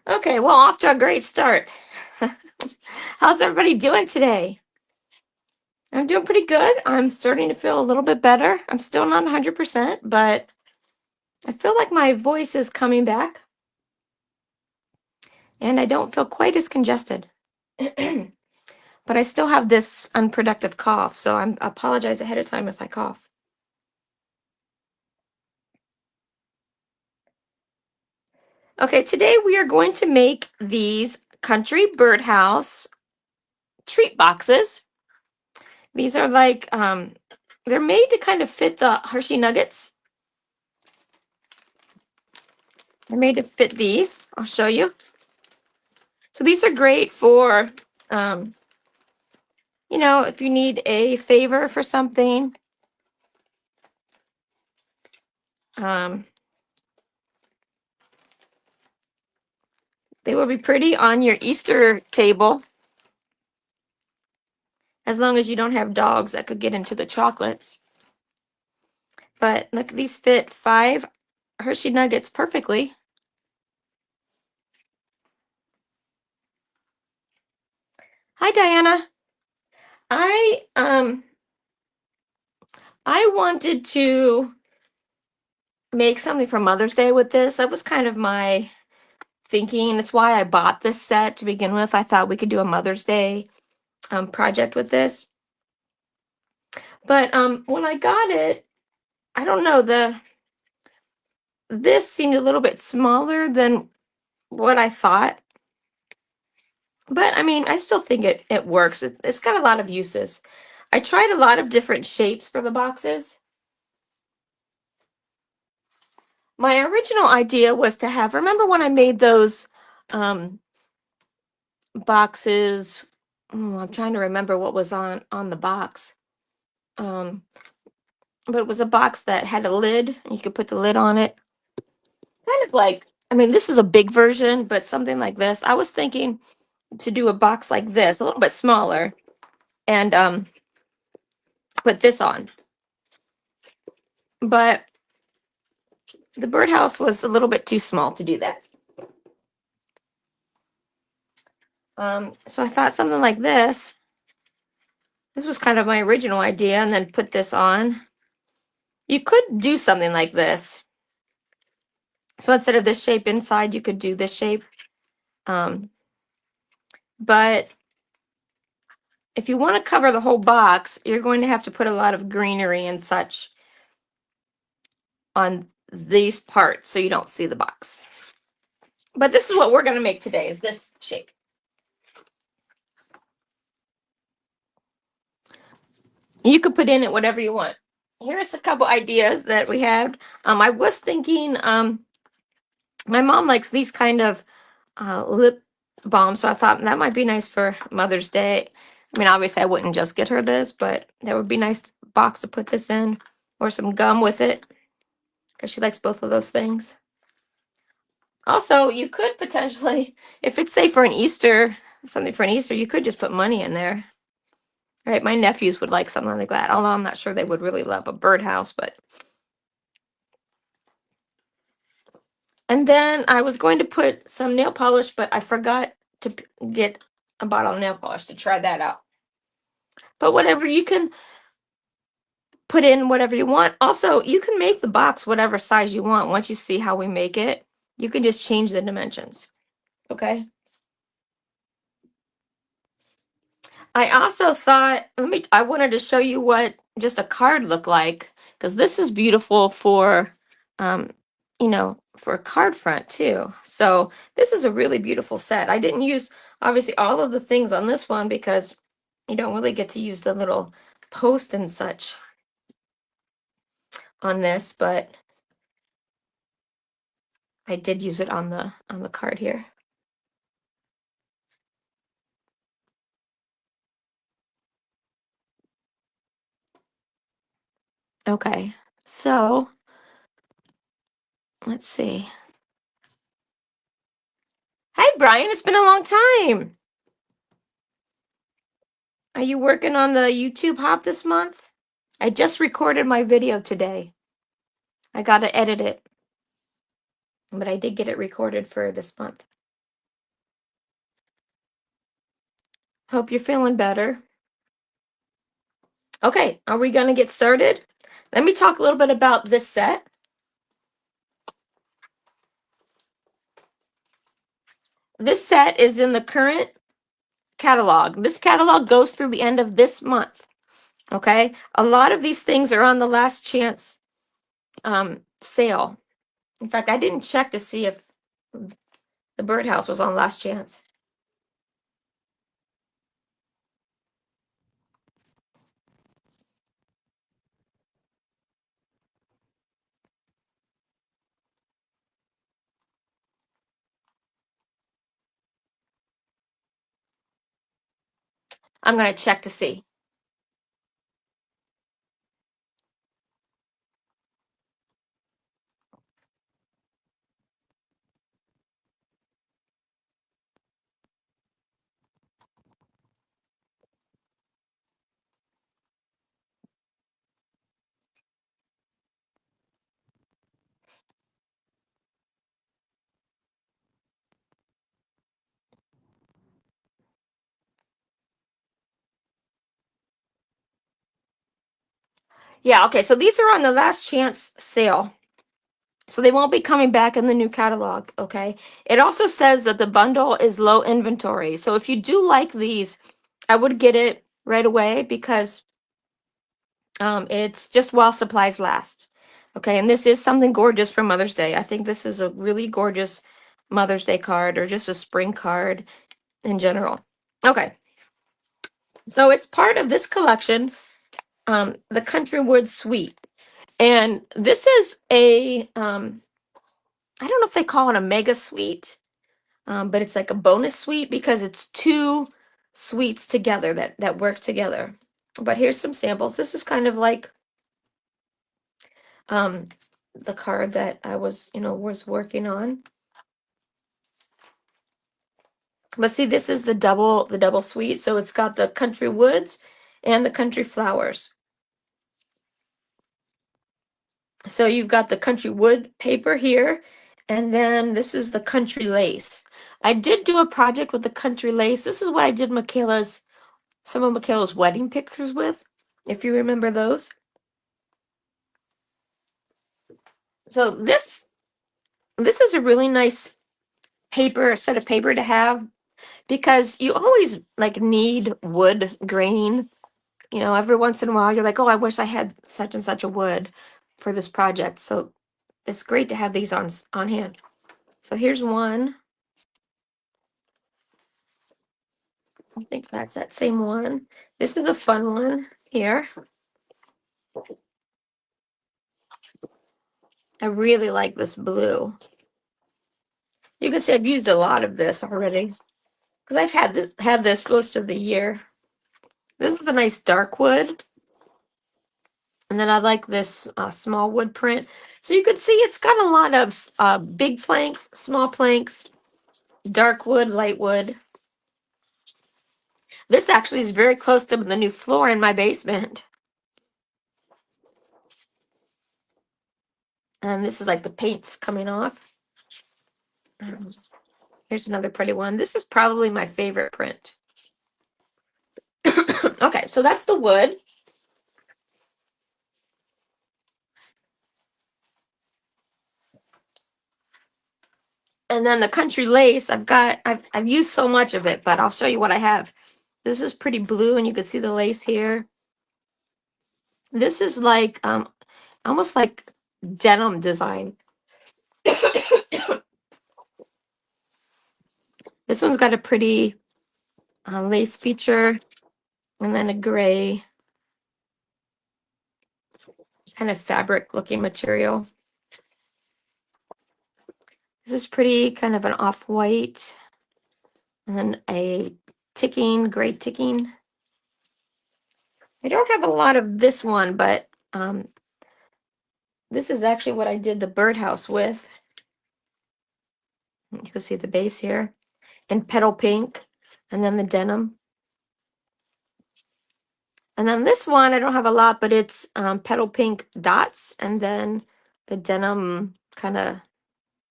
Okay, well, off to a great start. How's everybody doing today? I'm doing pretty good. I'm starting to feel a little bit better. I'm still not 100%, but I feel like my voice is coming back and I don't feel quite as congested. But I still have this unproductive cough, so I apologize ahead of time if I cough. Okay, today we are going to make these Country Birdhouse treat boxes. These are like, they're made to kind of fit the Hershey Nuggets. They're made to fit these. I'll show you. So these are great for, um, if you need a favor for something. Um, they will be pretty on your Easter table, as long as you don't have dogs that could get into the chocolates. But look, these fit 5 Hershey Nuggets perfectly. Hi, Diana. I um I wanted to make something for Mother's Day with this. That was kind of my thinking. That's why I bought this set to begin with. I thought we could do a Mother's Day project with this. But when I got it, I don't know, this seemed a little bit smaller than what I thought. But I mean, I still think it works. It's got a lot of uses. I tried a lot of different shapes for the boxes. My original idea was to have, remember when I made those um, boxes? I'm trying to remember what was on the box. Um, but it was a box that had a lid, and you could put the lid on it. Kind of like, I mean, this is a big version, but something like this. I was thinking to do a box like this, a little bit smaller, and put this on. But the birdhouse was a little bit too small to do that. So I thought something like this. This was kind of my original idea, and then put this on. You could do something like this. So instead of this shape inside, you could do this shape. But if you want to cover the whole box, you're going to have to put a lot of greenery and such on these parts so you don't see the box. But this is what we're going to make today, is this shape. You could put in it whatever you want. Here's a couple ideas that we had. I was thinking, my mom likes these kind of lip balm, so I thought that might be nice for Mother's Day. I mean, obviously I wouldn't just get her this, but that would be a nice box to put this in, or some gum with it, because she likes both of those things. Also, you could potentially, if it's say for an Easter, something for an Easter, you could just put money in there. Right? My nephews would like something like that, although I'm not sure they would really love a birdhouse, but. And then I was going to put some nail polish, but I forgot to get a bottle of nail polish to try that out. But whatever, you can put in whatever you want. Also, you can make the box whatever size you want. Once you see how we make it, you can just change the dimensions. Okay. I also thought, I wanted to show you what just a card looked like, because this is beautiful for, for a card front too. So this is a really beautiful set. I didn't use, obviously, all of the things on this one because you don't really get to use the little post and such on this, but I did use it on the card here. Okay, so let's see. Hey, Brian, it's been a long time. Are you working on the YouTube hop this month? I just recorded my video today. I got to edit it, but I did get it recorded for this month. Hope you're feeling better. Okay, are we going to get started? Let me talk a little bit about this set. This set is in the current catalog. This catalog goes through the end of this month. Okay, a lot of these things are on the last chance sale. In fact, I didn't check to see if the birdhouse was on last chance. I'm going to check to see. Yeah, okay, so these are on the last chance sale. So they won't be coming back in the new catalog, okay? It also says that the bundle is low inventory. So if you do like these, I would get it right away because it's just while supplies last. Okay, and this is something gorgeous for Mother's Day. I think this is a really gorgeous Mother's Day card or just a spring card in general. Okay, so it's part of this collection, the Country Wood Suite. And this is a, I don't know if they call it a mega suite, but it's like a bonus suite because it's two suites together that work together. But here's some samples. This is kind of like um, the card that I was working on. But see, this is the double suite. So it's got the country woods and the country flowers. So you've got the country wood paper here, and then this is the country lace. I did do a project with the country lace. This is what I did some of Michaela's wedding pictures with, if you remember those. So this is a really nice set of paper to have because you always like need wood grain. Every once in a while you're like, oh, I wish I had such and such a wood for this project. So it's great to have these on hand. So here's one. I think that's that same one. This is a fun one here. I really like this blue. You can see I've used a lot of this already because I've had this most of the year. This is a nice dark wood. And then I like this small wood print. So you can see it's got a lot of big planks, small planks, dark wood, light wood. This actually is very close to the new floor in my basement. And this is like the paint's coming off. Here's another pretty one. This is probably my favorite print. Okay, so that's the wood. And then the country lace, I've used so much of it, but I'll show you what I have. This is pretty blue, and you can see the lace here. This is like almost like denim design. This one's got a pretty lace feature, and then a gray kind of fabric looking material. This is pretty, kind of an off-white, and then a gray ticking. I don't have a lot of this one, but this is actually what I did the birdhouse with. You can see the base here, and petal pink, and then the denim. And then this one, I don't have a lot, but it's petal pink dots, and then the denim kind of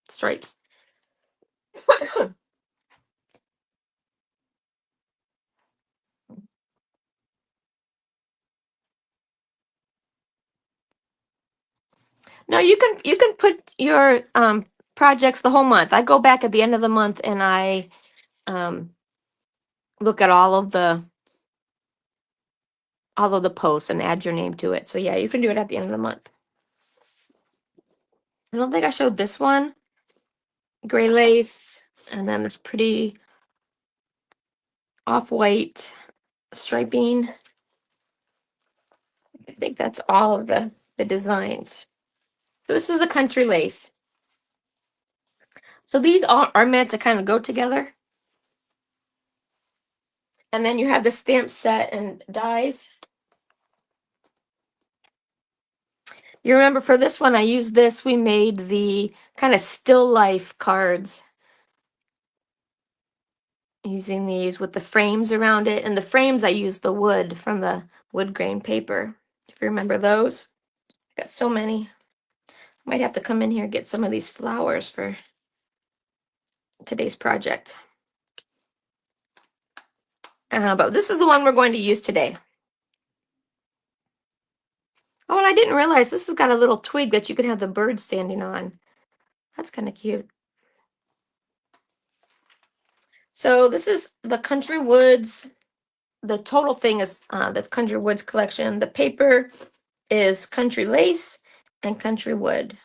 stripes. No, you can put your projects the whole month. I go back at the end of the month and I um look at all of the posts and add your name to it. So yeah, you can do it at the end of the month. I don't think I showed this one. Gray lace, and then this pretty off-white striping. I think that's all of the designs. So this is a country lace. So these are meant to kind of go together. And then you have the stamp set and dies. You remember for this one, I used this. We made the kind of still life cards using these with the frames around it. And the frames, I used the wood from the wood grain paper. If you remember those. Got so many. Might have to come in here and get some of these flowers for today's project. But this is the one we're going to use today. Oh, and I didn't realize this has got a little twig that you can have the bird standing on. That's kind of cute. So this is the Country Woods. The total thing is the Country Woods collection. The paper is Country Lace and Country Wood.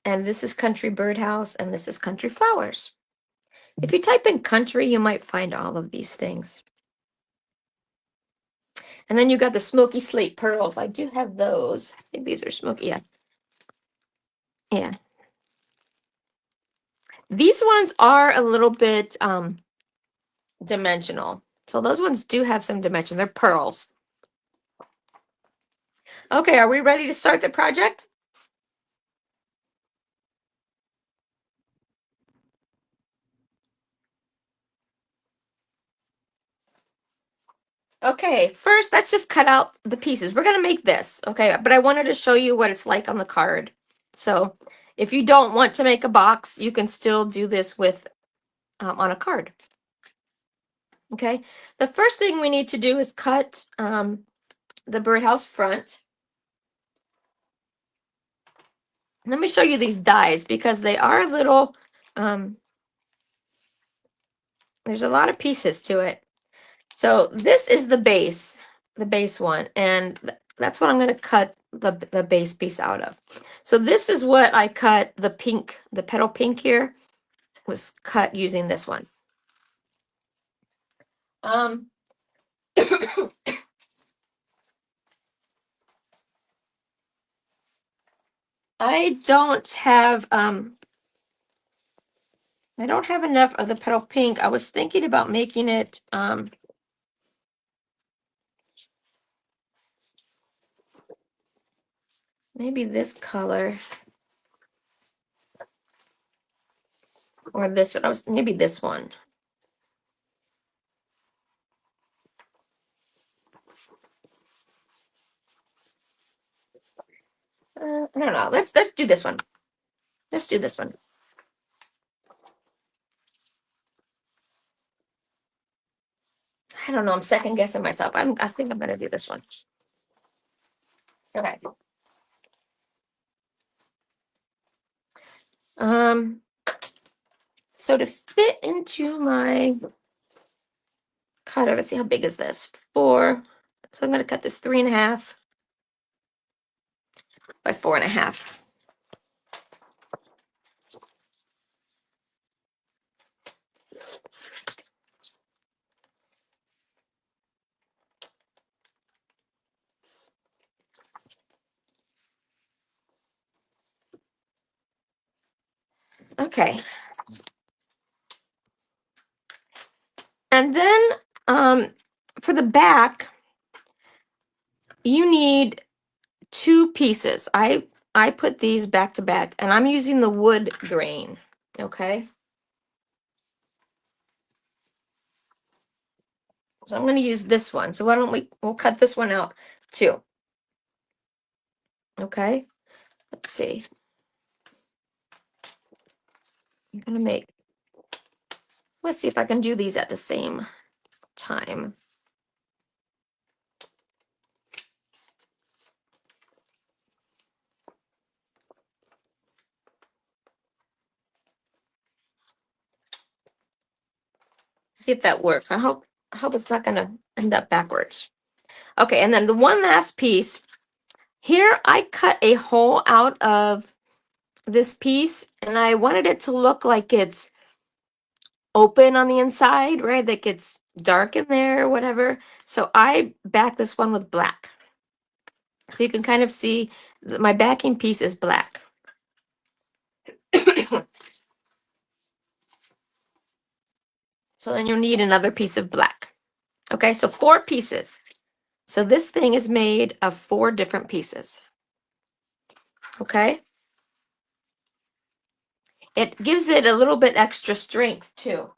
And this is Country Birdhouse, and this is Country Flowers. If you type in country, you might find all of these things. And then you got the smoky slate pearls. I do have those. I think these are smoky. Yeah. Yeah. These ones are a little bit dimensional. So those ones do have some dimension. They're pearls. Okay, are we ready to start the project? Okay, first let's just cut out the pieces. We're gonna make this, okay? But I wanted to show you what it's like on the card. So if you don't want to make a box, you can still do this with on a card. Okay, the first thing we need to do is cut the birdhouse front. Let me show you these dies because they are a little, there's a lot of pieces to it. So this is the base one, and that's what I'm going to cut the base piece out of. So this is what I cut the pink, the petal pink here was cut using this one. I don't have enough of the petal pink. I was thinking about making it maybe this color or this one. Maybe this one. I don't know. Let's do this one. Let's do this one. I don't know. I'm second guessing myself. I think I'm gonna do this one. Okay. So to fit into my cutter, let's see how big is this? 4. So I'm gonna cut this 3.5 by 4.5. Okay. And then for the back, you need 2 pieces. I put these back to back, and I'm using the wood grain. Okay. So I'm going to use this one. So why don't we'll cut this one out too. Okay. Let's see. I'm going to let's see if I can do these at the same time. see if that works. I hope it's not gonna end up backwards. Okay, and then the one last piece. Here I cut a hole out of this piece and I wanted it to look like it's open on the inside, right? Like it's dark in there or whatever. So I back this one with black. So you can kind of see that my backing piece is black. So then you'll need another piece of black. Okay, so 4 pieces. So this thing is made of 4 different pieces. Okay. It gives it a little bit extra strength too.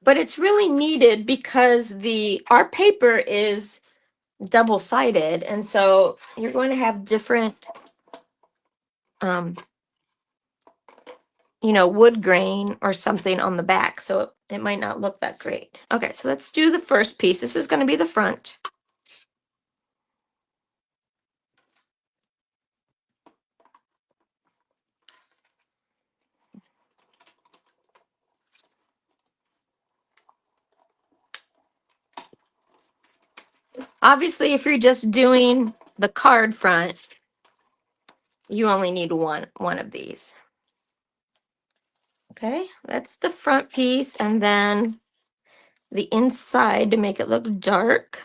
But it's really needed because our paper is double-sided, and so you're going to have different um wood grain or something on the back, so it might not look that great. Okay, so let's do the first piece. This is going to be the front. Obviously, if you're just doing the card front, you only need one of these. Okay, that's the front piece, and then the inside to make it look dark.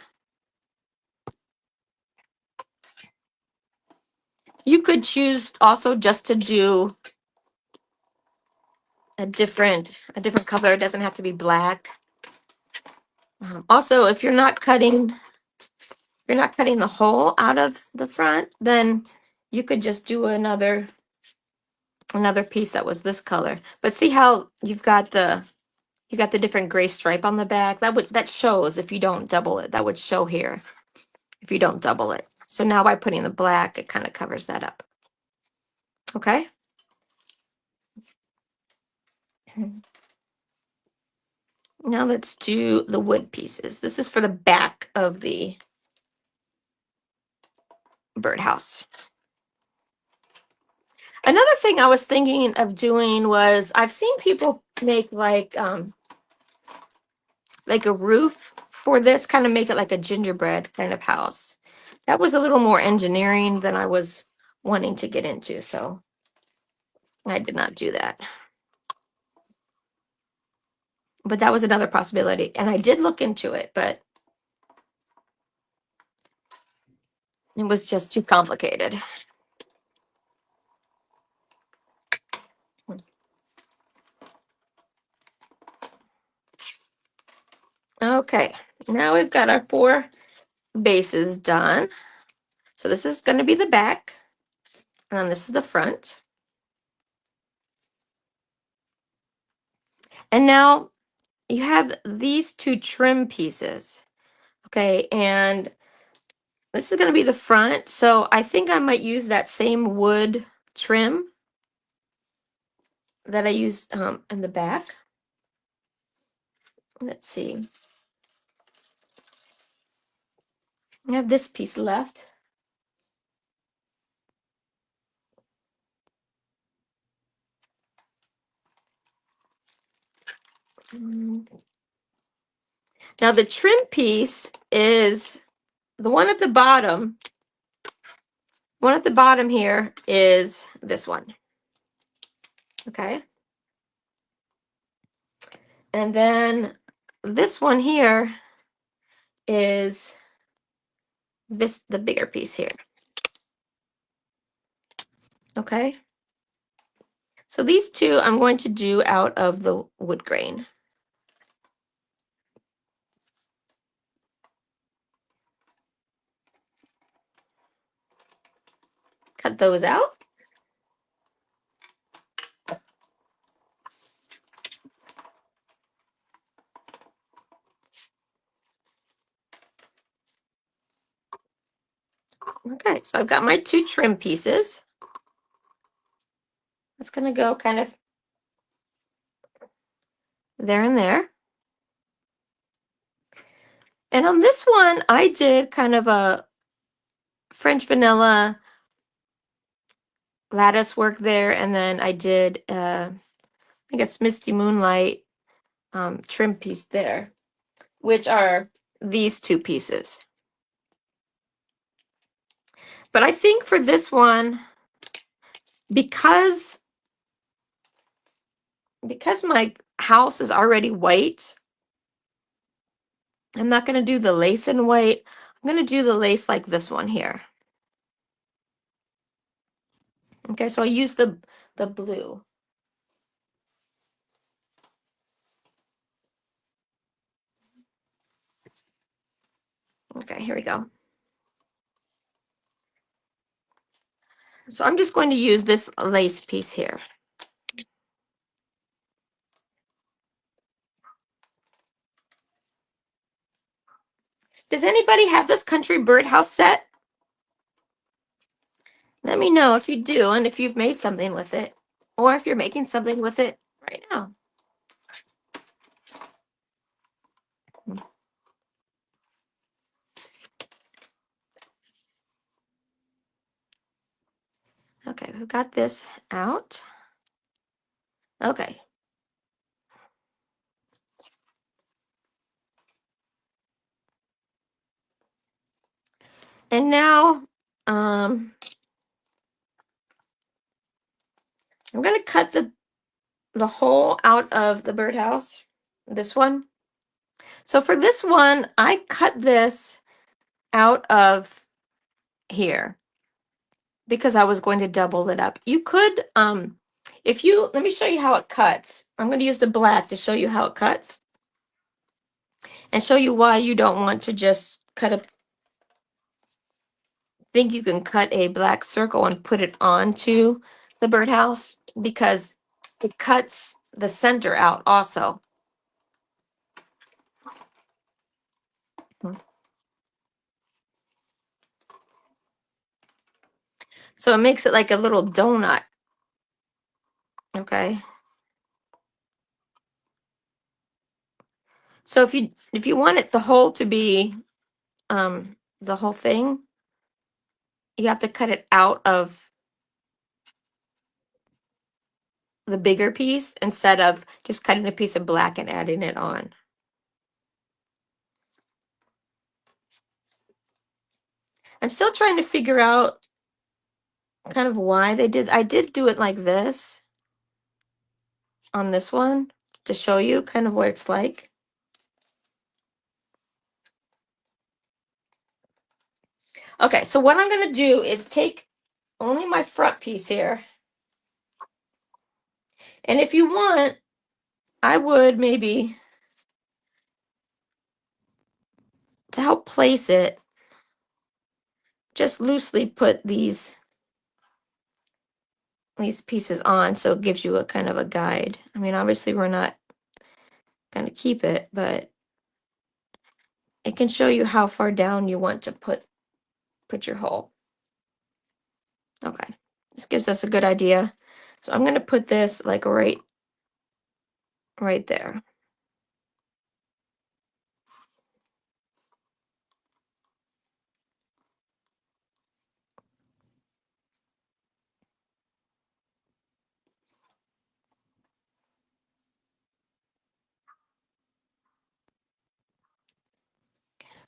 You could choose also just to do a different color. It doesn't have to be black. Also, if you're not cutting the hole out of the front, then you could just do another piece that was this color. But see how you got the different gray stripe on the back? That shows if you don't double it. That would show here if you don't double it. So now by putting the black, it kind of covers that up. Okay? Now let's do the wood pieces. This is for the back of the birdhouse. Another thing I was thinking of doing was I've seen people make like a roof for this, kind of make it like a gingerbread kind of house. That was a little more engineering than I was wanting to get into, so I did not do that. But that was another possibility, and I did look into it, but it was just too complicated. Okay, now we've got our 4 bases done. So this is going to be the back, and then this is the front. And now you have these 2 trim pieces. Okay, and this is going to be the front. So I think I might use that same wood trim that I used in the back. Let's see. I have this piece left. Now the trim piece is the one at the bottom. One at the bottom here is this one. Okay. And then this one here is the bigger piece here. Okay. So these 2 I'm going to do out of the wood grain. Cut those out. Okay, so I've got my 2 trim pieces. It's going to go kind of there and there. And on this one, I did kind of a French vanilla, lattice work there, and then I did I think it's Misty Moonlight trim piece there, which are these two pieces. But I think for this one, because my house is already white, I'm not going to do the lace in white. I'm going to do the lace like this one here. Okay, so I use the blue. Okay, here we go. So I'm just going to use this lace piece here. Does anybody have this Country Birdhouse set? Let me know if you do and if you've made something with it, or if you're making something with it right now. Okay, we've got this out. Okay. And now I'm going to cut the hole out of the birdhouse, this one. So for this one, I cut this out of here because I was going to double it up. You could, if you, let me show you how it cuts. I'm going to use the black to show you how it cuts and show you why you don't want to just cut a, think you can cut a black circle and put it onto the birdhouse because it cuts the center out also. So it makes it like a little donut. Okay. So if you want it the whole to be the whole thing, you have to cut it out of the bigger piece instead of just cutting a piece of black and adding it on. I'm still trying to figure out kind of why they did. I did do it like this on this one to show you kind of what it's like. Okay, so what I'm going to do is take only my front piece here. And if you want, I would maybe, to help place it, just loosely put these pieces on so it gives you a kind of a guide. I mean, obviously we're not going to keep it, but it can show you how far down you want to put your hole. Okay, this gives us a good idea. So I'm going to put this like right there.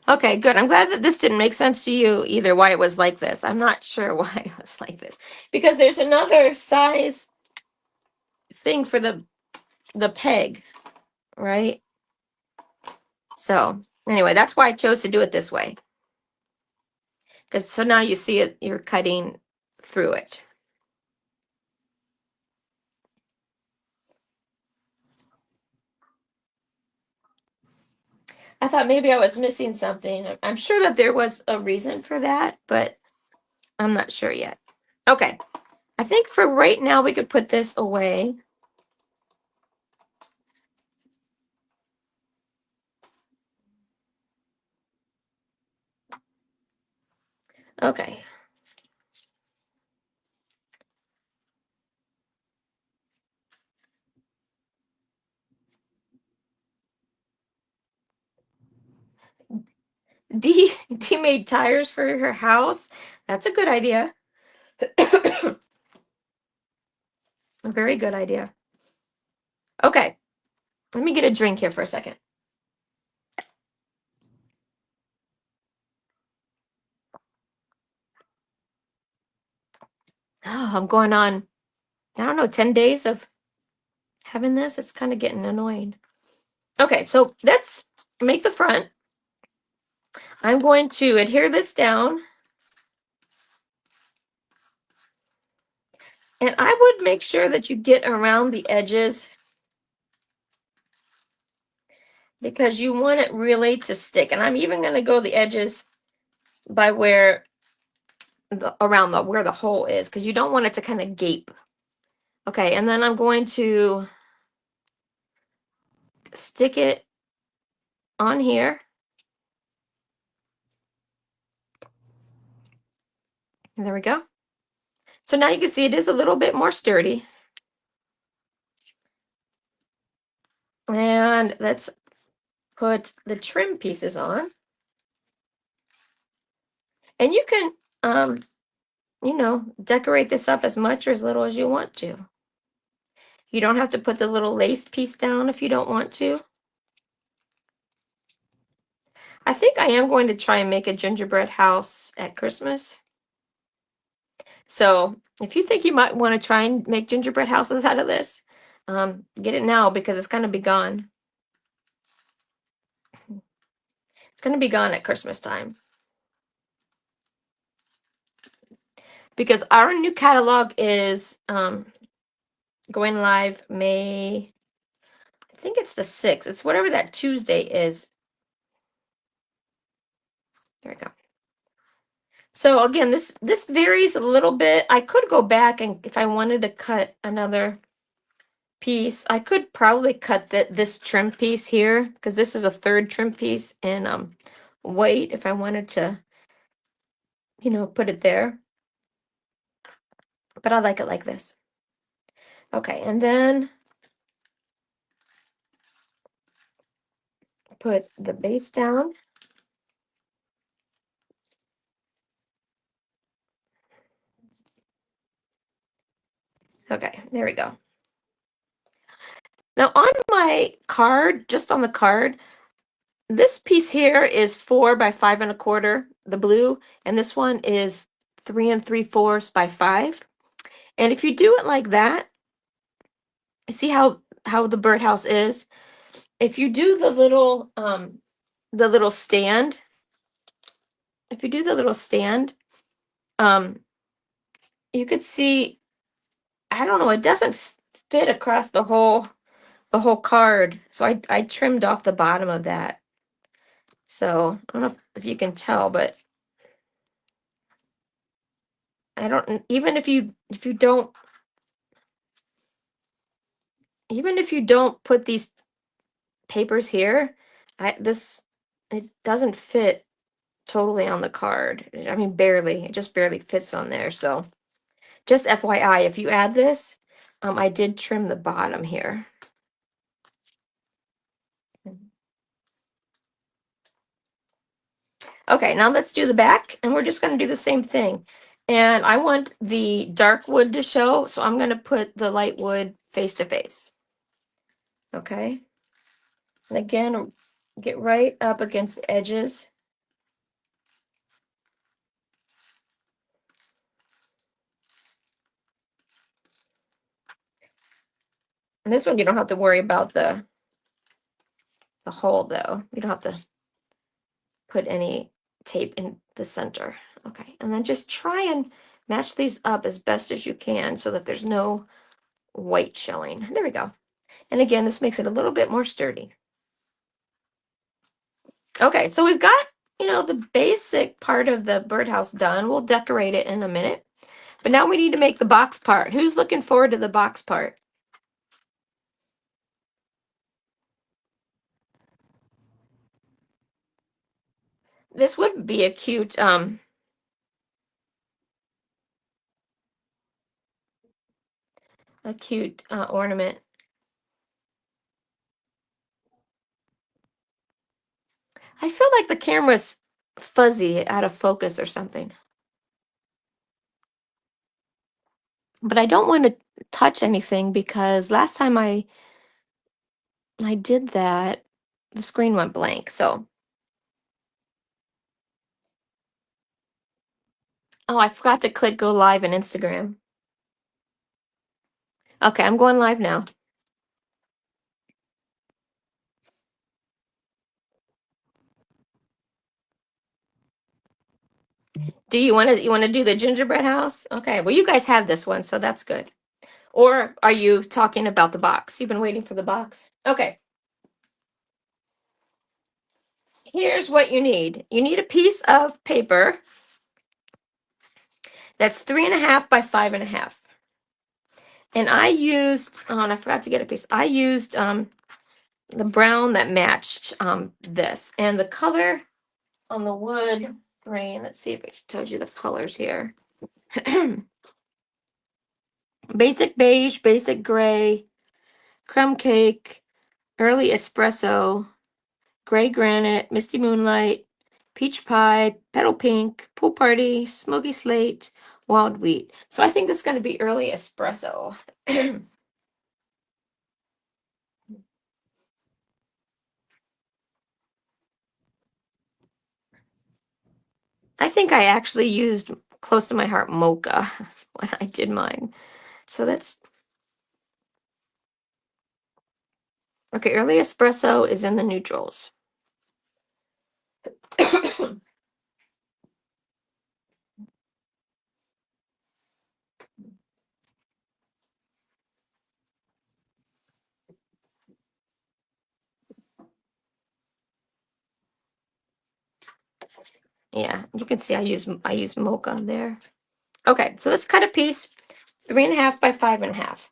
Okay, good. I'm glad that this didn't make sense to you either, why it was like this. I'm not sure why it was like this. Because there's another size thing for the peg, right? So anyway, that's why I chose to do it this way. Because so now you see it, you're cutting through it. I thought maybe I was missing something. I'm sure that there was a reason for that, but I'm not sure yet. Okay, I think for right now we could put this away. Okay. D made tires for her house. That's a good idea. A very good idea. Okay, let me get a drink here for a second. Oh, I'm going on, I don't know, 10 days of having this. It's kind of getting annoying. Okay, so let's make the front. I'm going to adhere this down. And I would make sure that you get around the edges because you want it really to stick. And I'm even going to go the edges by where around where the hole is, because you don't want it to kind of gape. Okay, and then I'm going to stick it on here. And there we go. So now you can see it is a little bit more sturdy. And let's put the trim pieces on. And you can, decorate this up as much or as little as you want to. You don't have to put the little lace piece down if you don't want to. I think I am going to try and make a gingerbread house at Christmas. So if you think you might want to try and make gingerbread houses out of this, get it now because it's going to be gone. It's going to be gone at Christmas time. Because our new catalog is going live May, I think it's the 6th. It's whatever that Tuesday is. There we go. So again, this varies a little bit. I could go back and if I wanted to cut another piece, I could probably cut this trim piece here because this is a third trim piece in white if I wanted to, put it there. But I like it like this. Okay, and then put the base down. Okay, there we go. Now on my card, just on the card, this piece here is 4 by 5 1/4, the blue, and this one is 3 3/4 by 5. And if you do it like that, see how the birdhouse is? If you do the little stand, if you do the little stand, you could see, I don't know, it doesn't fit across the whole card. So I trimmed off the bottom of that. So I don't know if you can tell, but I don't, even if you don't, even if you don't put these papers here, it doesn't fit totally on the card. I mean, barely. It just barely fits on there. So just FYI, if you add this, I did trim the bottom here. Okay, now let's do the back, and we're just going to do the same thing. And I want the dark wood to show, so I'm going to put the light wood face to face. Okay. And again, get right up against the edges. And this one, you don't have to worry about the hole, though. You don't have to put any tape in the center. Okay, and then just try and match these up as best as you can so that there's no white showing. There we go. And again, this makes it a little bit more sturdy. Okay, so we've got, the basic part of the birdhouse done. We'll decorate it in a minute. But now we need to make the box part. Who's looking forward to the box part? This would be a cute ornament. I feel like the camera's fuzzy, out of focus or something. But I don't want to touch anything because last time I did that, the screen went blank. So, oh, I forgot to click go live in Instagram. Okay, I'm going live now. Do you want to do the gingerbread house? Okay, well you guys have this one, so that's good. Or are you talking about the box? You've been waiting for the box. Okay. Here's what you need. You need a piece of paper that's 3.5 by 5.5. And I used, oh, and I forgot to get a piece. I used the brown that matched this. And the color on the wood grain, let's see if it tells you the colors here. Basic beige, basic gray, crumb cake, early espresso, gray granite, misty moonlight, peach pie, petal pink, pool party, smoky slate, wild wheat. So I think that's going to be early espresso. I think I actually used close to my heart mocha when I did mine. So that's okay. Early espresso is in the neutrals. Yeah, you can see I use mocha there. Okay, so let's cut a piece 3.5 by 5.5.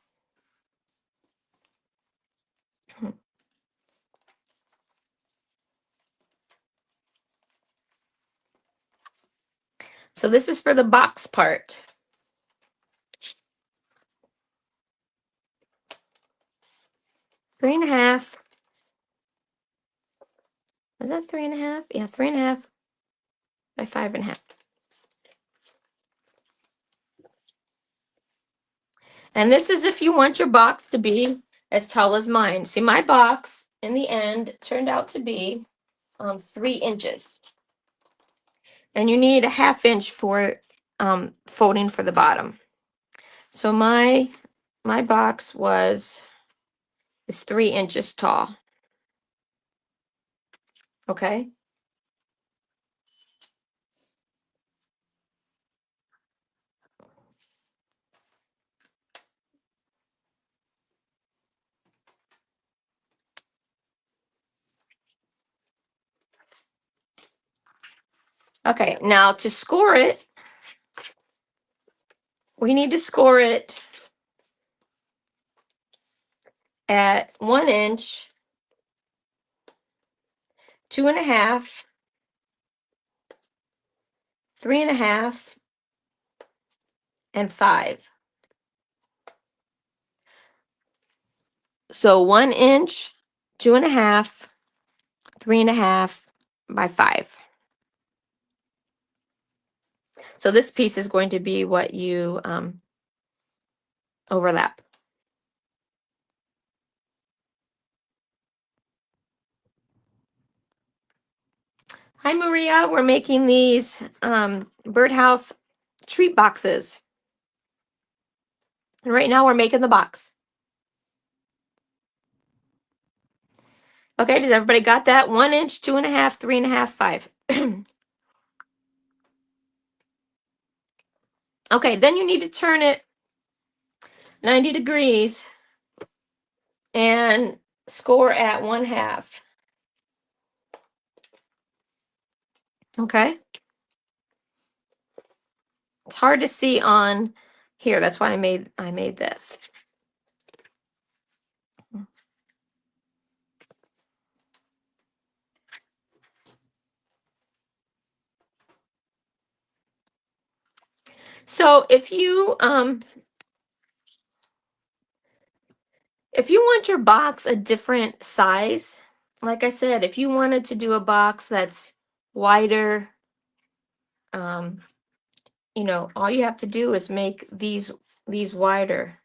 So this is for the box part. 3.5. Is that 3.5? Yeah, 3.5 by 5.5. And this is if you want your box to be as tall as mine. See, my box in the end turned out to be 3 inches. And you need a 1/2 inch for folding for the bottom. So my box is 3 inches tall. Okay. Okay, now to score it, we need to score it at 1 inch, 2.5, 3.5, and 5. So 1 inch, 2.5, 3.5 by 5. So this piece is going to be what you overlap. Hi, Maria. We're making these birdhouse treat boxes. And right now we're making the box. Okay, does everybody got that? 1 inch, 2.5, 3.5, 5. Okay, then you need to turn it 90 degrees and score at 1/2. Okay. It's hard to see on here. That's why I made this. So if you want your box a different size, like I said, if you wanted to do a box that's wider, all you have to do is make these these wider.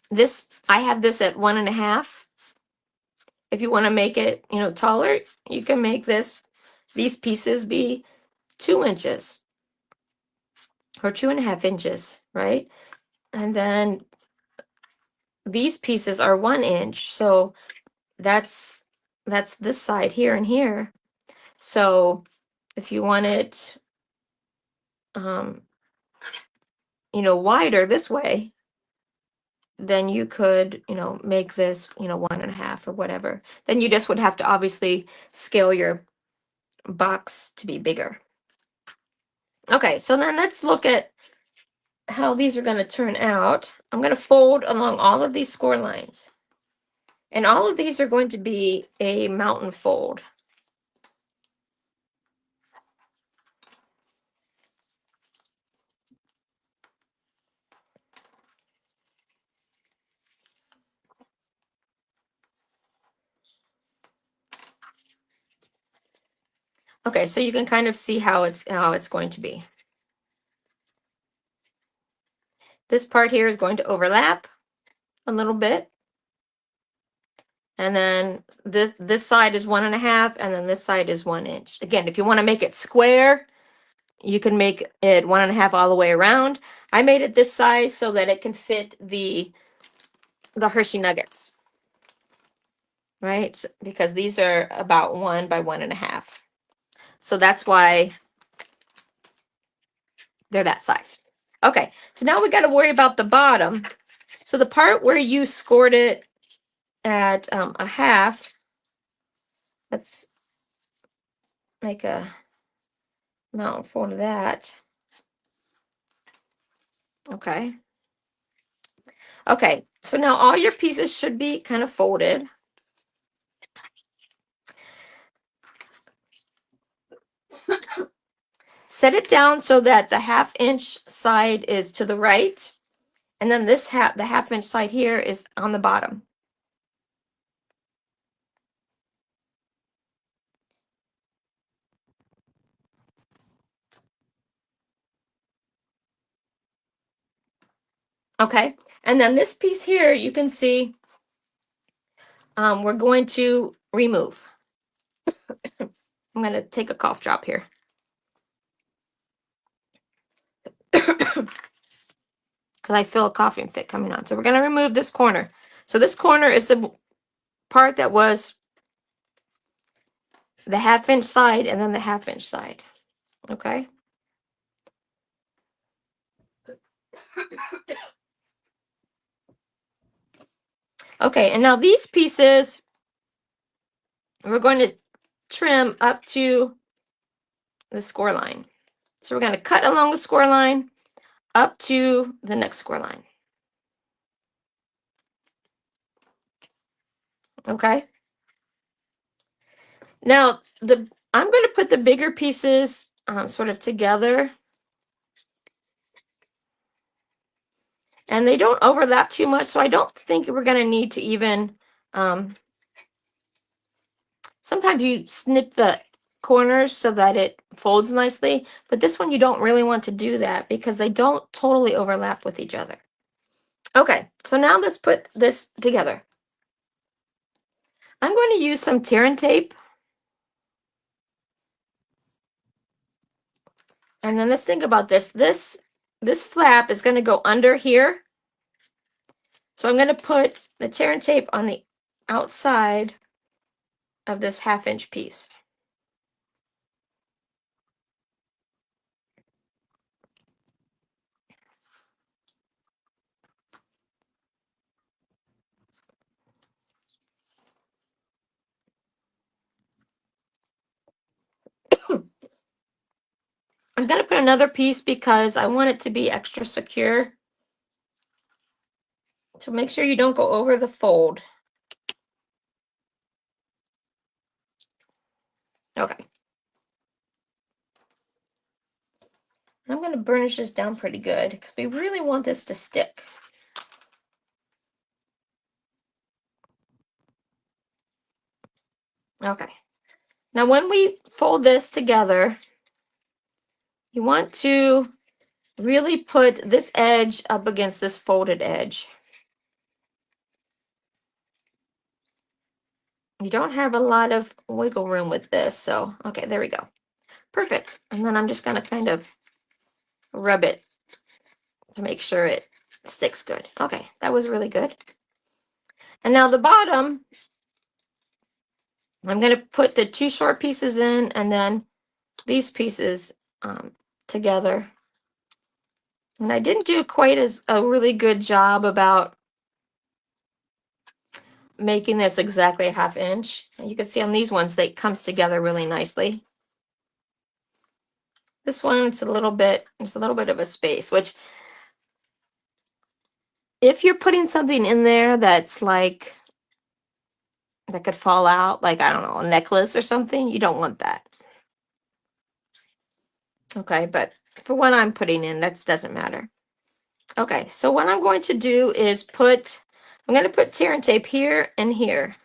This, I have this at 1.5. If you want to make it, taller, you can make these pieces be 2 inches or 2.5 inches, right? And then these pieces are 1 inch. So that's this side here and here. So if you want it, wider this way, then you could, make this, 1.5 or whatever. Then you just would have to obviously scale your box to be bigger. Okay, so then let's look at how these are going to turn out. I'm going to fold along all of these score lines. And all of these are going to be a mountain fold. Okay, so you can kind of see how it's going to be. This part here is going to overlap a little bit. And then this side is 1.5, and then this side is 1 inch. Again, if you want to make it square, you can make it 1.5 all the way around. I made it this size so that it can fit the Hershey nuggets, right? Because these are about 1 by 1.5. So that's why they're that size. Okay, so now we got to worry about the bottom. So the part where you scored it at 1/2, let's make a mountain fold of that. Okay. Okay, so now all your pieces should be kind of folded. Set it down so that the 1/2 inch side is to the right, and then the 1/2 inch side here is on the bottom. Okay, and then this piece here, you can see we're going to remove. I'm going to take a cough drop here. Because I feel a coughing fit coming on. So we're going to remove this corner. So this corner is the part that was the 1/2 inch side and then the 1/2 inch side. Okay. Okay, and now these pieces, we're going to trim up to the score line. So we're going to cut along the score line up to the next score line. Okay. Now I'm going to put the bigger pieces sort of together, and they don't overlap too much, so I don't think we're going to need to even. Sometimes you snip the corners so that it folds nicely, but this one you don't really want to do that because they don't totally overlap with each other. Okay, so now let's put this together. I'm going to use some tear and tape. And then let's think about this. This flap is going to go under here. So I'm going to put the tear and tape on the outside of this 1/2 inch piece. I'm going to put another piece because I want it to be extra secure. So make sure you don't go over the fold. Okay. I'm going to burnish this down pretty good because we really want this to stick. Okay. Now when we fold this together, you want to really put this edge up against this folded edge. You don't have a lot of wiggle room with this, so okay, there we go. Perfect. And then I'm just gonna kind of rub it to make sure it sticks good. Okay, that was really good. And now the bottom, I'm gonna put the two short pieces in and then these pieces together. And I didn't do quite as a really good job about making this exactly a 1/2 inch. And you can see on these ones, it comes together really nicely. This one, it's a little bit of a space, which if you're putting something in there that's like, that could fall out, like, I don't know, a necklace or something, you don't want that. Okay, but for what I'm putting in, that doesn't matter. Okay, so what I'm going to do is I'm going to put tear and tape here and here.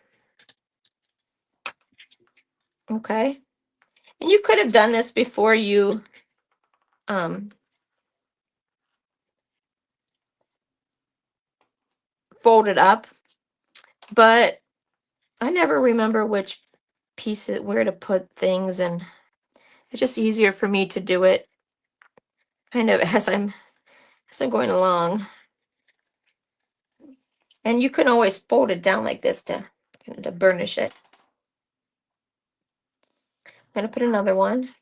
Okay, and you could have done this before you fold it up, but I never remember which piece where to put things, and it's just easier for me to do it kind of as I'm going along. And you can always fold it down like this to burnish it. I'm gonna put another one.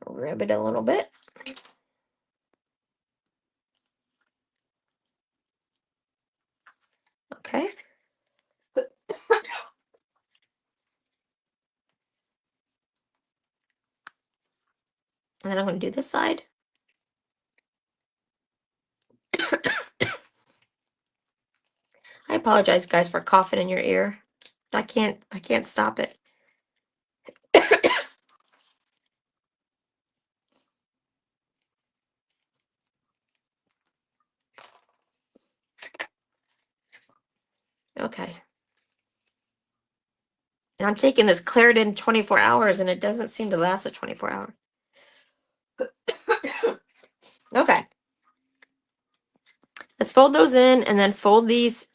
Rub it a little bit. Okay. And then I'm going to do this side. I apologize, guys, for coughing in your ear. I can't stop it. Okay. And I'm taking this Claritin 24 hours, and it doesn't seem to last a 24 hours. Okay. Let's fold those in and then fold these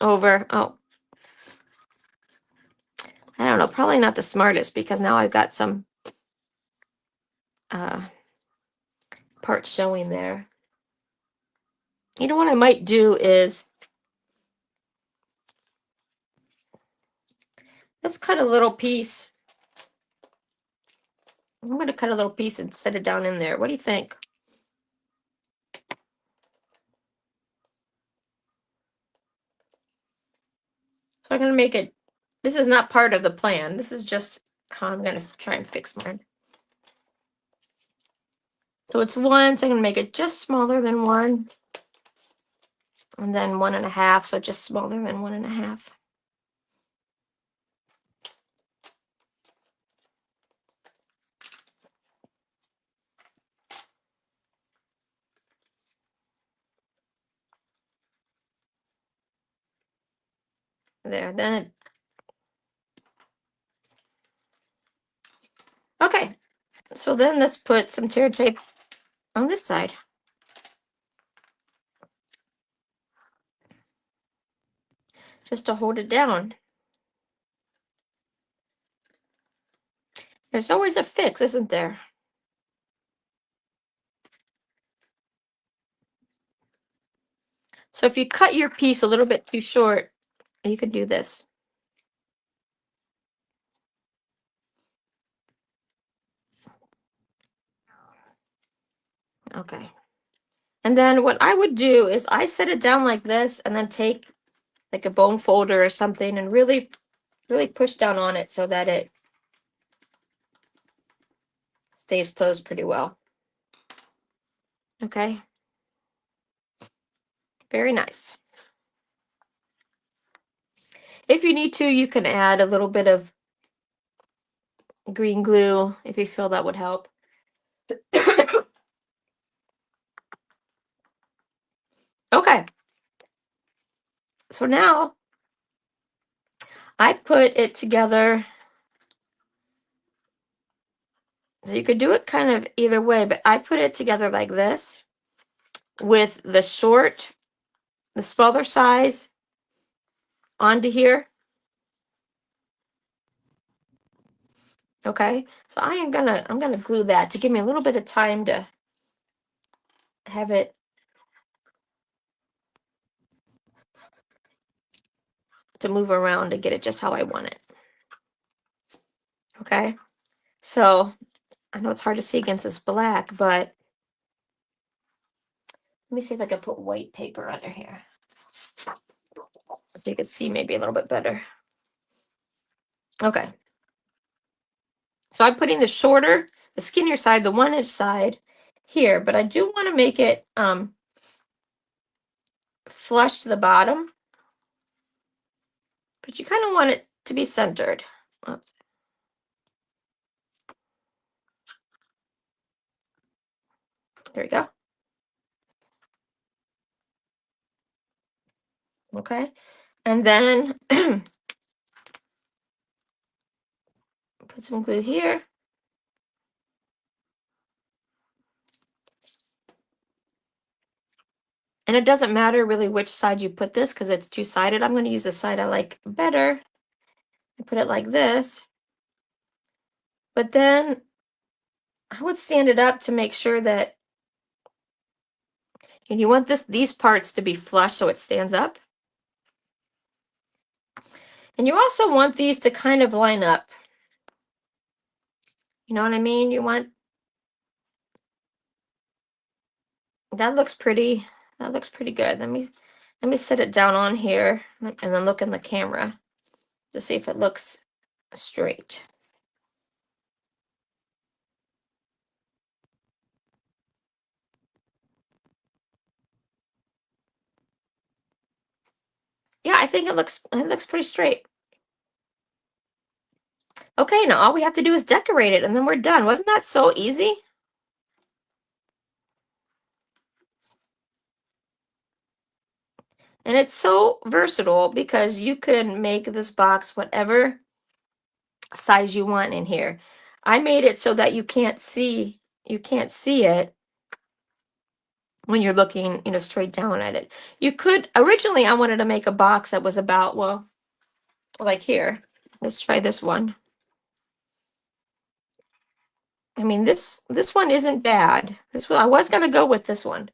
over. Oh, I don't know. Probably not the smartest because now I've got some parts showing there. You know what I might do is let's cut a little piece. I'm going to cut a little piece and set it down in there. What do you think? So I'm going to make it, this is not part of the plan. This is just how I'm going to try and fix mine. So it's 1, so I'm going to make it just smaller than 1. And then 1.5, so just smaller than 1.5. There, then okay. So then let's put some tear tape on this side. Just to hold it down. There's always a fix, isn't there? So if you cut your piece a little bit too short, you could do this. Okay. And then what I would do is I set it down like this and then take like a bone folder or something and really push down on it so that it stays closed pretty well. Okay. Very nice. If you need to, you can add a little bit of green glue if you feel that would help. Okay. So now I put it together. So you could do it kind of either way, but I put it together like this with the smaller size onto here. Okay, so I'm gonna glue that to give me a little bit of time to have it to move around to get it just how I want it. Okay, so I know it's hard to see against this black, but let me see if I can put white paper under here so you can see maybe a little bit better. Okay, so I'm putting the skinnier side, the 1 inch side here, but I do want to make it flush to the bottom, but you kind of want it to be centered. Oops. There we go. Okay, and then put some glue here. And it doesn't matter really which side you put this because it's two-sided. I'm going to use the side I like better and put it like this. But then I would stand it up to make sure that, and you want these parts to be flush so it stands up. And you also want these to kind of line up. You know what I mean? You want, that looks pretty good. Let me set it down on here and then look in the camera to see if it looks straight. Yeah, I think it looks pretty straight. Okay, now all we have to do is decorate it and then we're done. Wasn't that so easy? And it's so versatile because you can make this box whatever size you want in here. I made it so that you can't see it when you're looking, straight down at it. You could originally I wanted to make a box that was about, well, like here. Let's try this one. I mean, this one isn't bad. This one I was going to go with this one.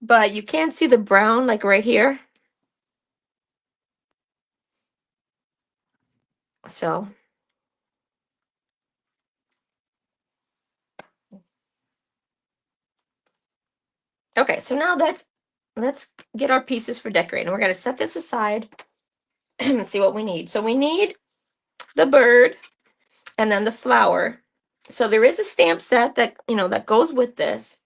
But you can see the brown like right here. So okay, so now let's get our pieces for decorating. We're going to set this aside and see what we need. So we need the bird and then the flower. So there is a stamp set that, that goes with this.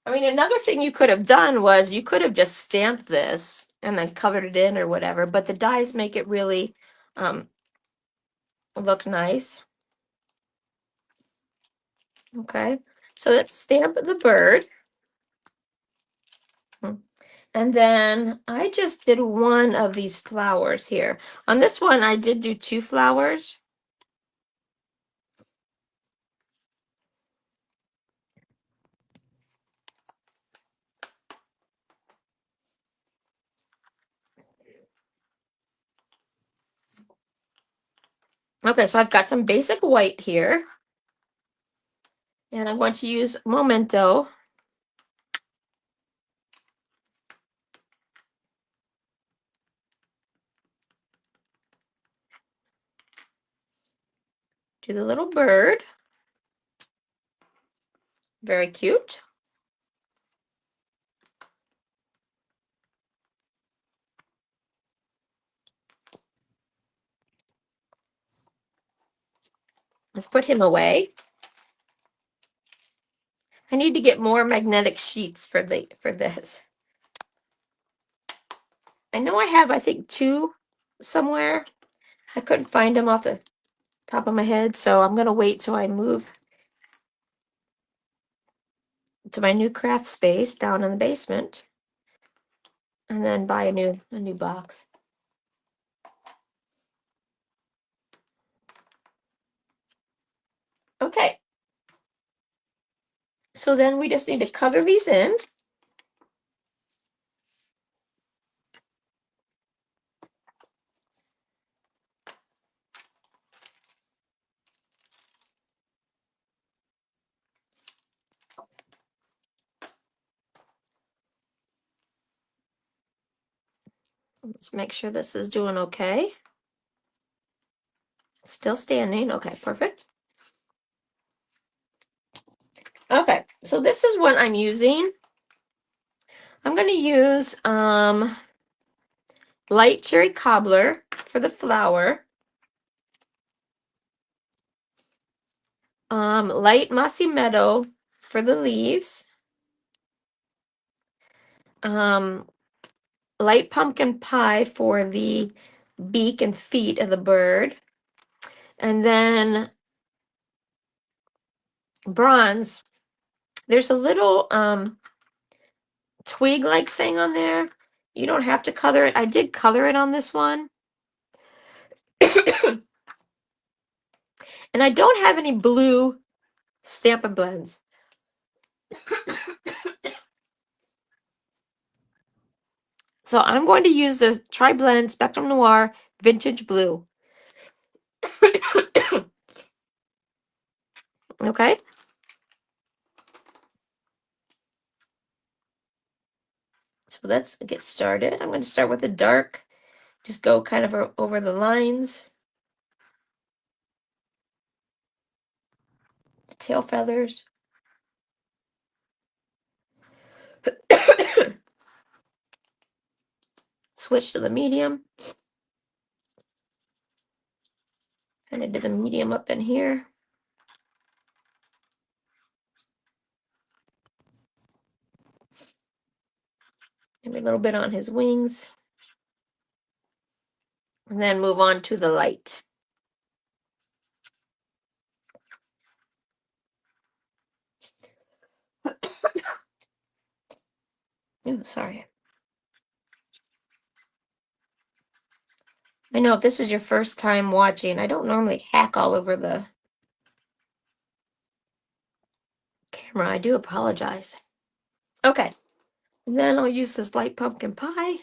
I mean, another thing you could have done was you could have just stamped this and then covered it in or whatever, but the dies make it really look nice. Okay, so let's stamp the bird. And then I just did one of these flowers here. On this one, I did do 2 flowers. Okay, so I've got some basic white here. And I'm going to use Memento. Do the little bird. Very cute. Let's put him away. I need to get more magnetic sheets for this. I know I have, I think, 2 somewhere. I couldn't find them off the top of my head. So I'm gonna wait till I move to my new craft space down in the basement, and then buy a new box. Okay. So then we just need to color these in. Let's make sure this is doing okay. Still standing. Okay, perfect. Okay, so this is what I'm using. I'm going to use light cherry cobbler for the flower, light mossy meadow for the leaves, light pumpkin pie for the beak and feet of the bird, and then bronze. There's a little twig-like thing on there. You don't have to color it. I did color it on this one. And I don't have any blue Stampin' Blends. So I'm going to use the Tri-Blend Spectrum Noir Vintage Blue. Okay. So let's get started. I'm going to start with the dark. Just go kind of over the lines. Tail feathers. Switch to the medium. Kind of did the medium up in here. Maybe a little bit on his wings. And then move on to the light. Oh, sorry. I know if this is your first time watching, I don't normally hack all over the camera. I do apologize. Okay. And then I'll use this light pumpkin pie.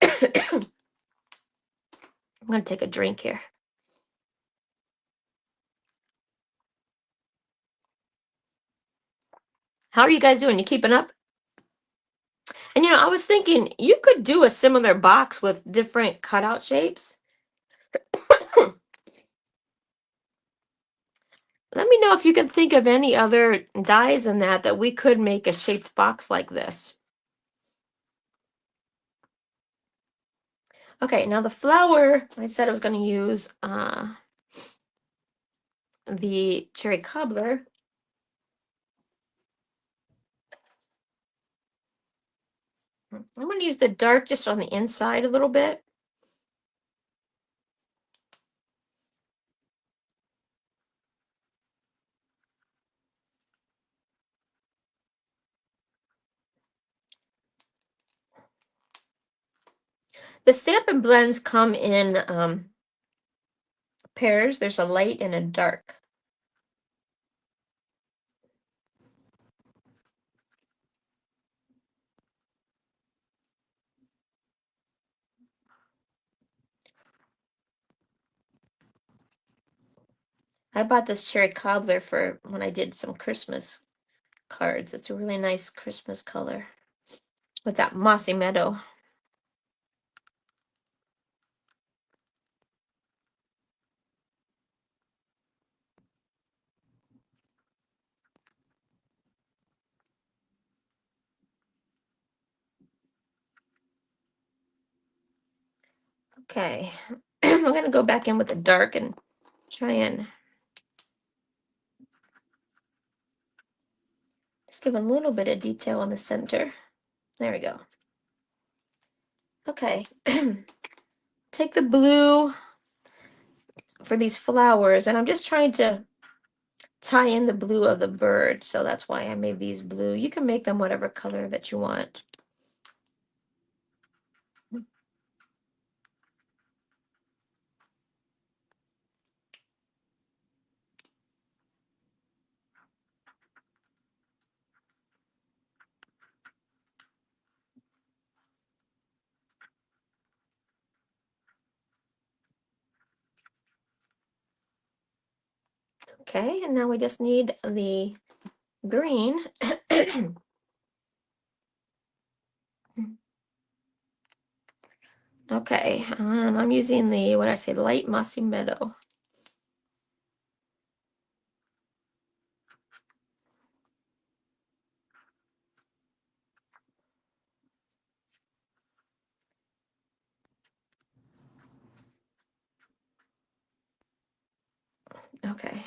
I'm going to take a drink here. How are you guys doing? You keeping up? And I was thinking you could do a similar box with different cutout shapes. Let me know if you can think of any other dies in that we could make a shaped box like this. Okay, now the flower, I said I was going to use the cherry cobbler. I'm going to use the dark just on the inside a little bit. The Stampin' Blends come in pairs. There's a light and a dark. I bought this cherry cobbler for when I did some Christmas cards. It's a really nice Christmas color with that mossy meadow. Okay, I'm going to go back in with the dark and try and just give a little bit of detail on the center. There we go. Okay. Take the blue for these flowers, and I'm just trying to tie in the blue of the bird, so that's why I made these blue. You can make them whatever color that you want. Okay, and now we just need the green. Okay, and I'm using the, what I say, light mossy meadow. Okay.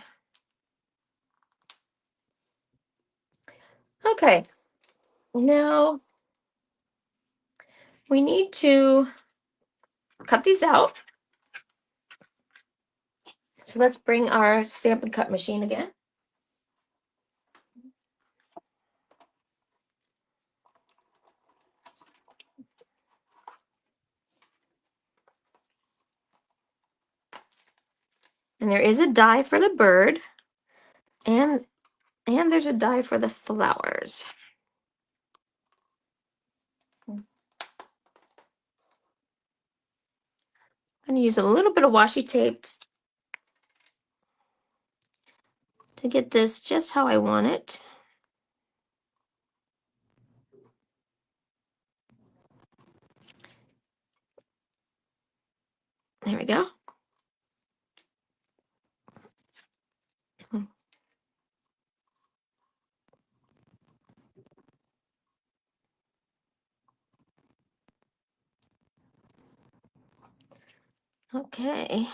Okay, now we need to cut these out. So let's bring our stamp and cut machine again. And there is a die for the bird, and there's a die for the flowers. I'm going to use a little bit of washi tape to get this just how I want it. There we go. Okay.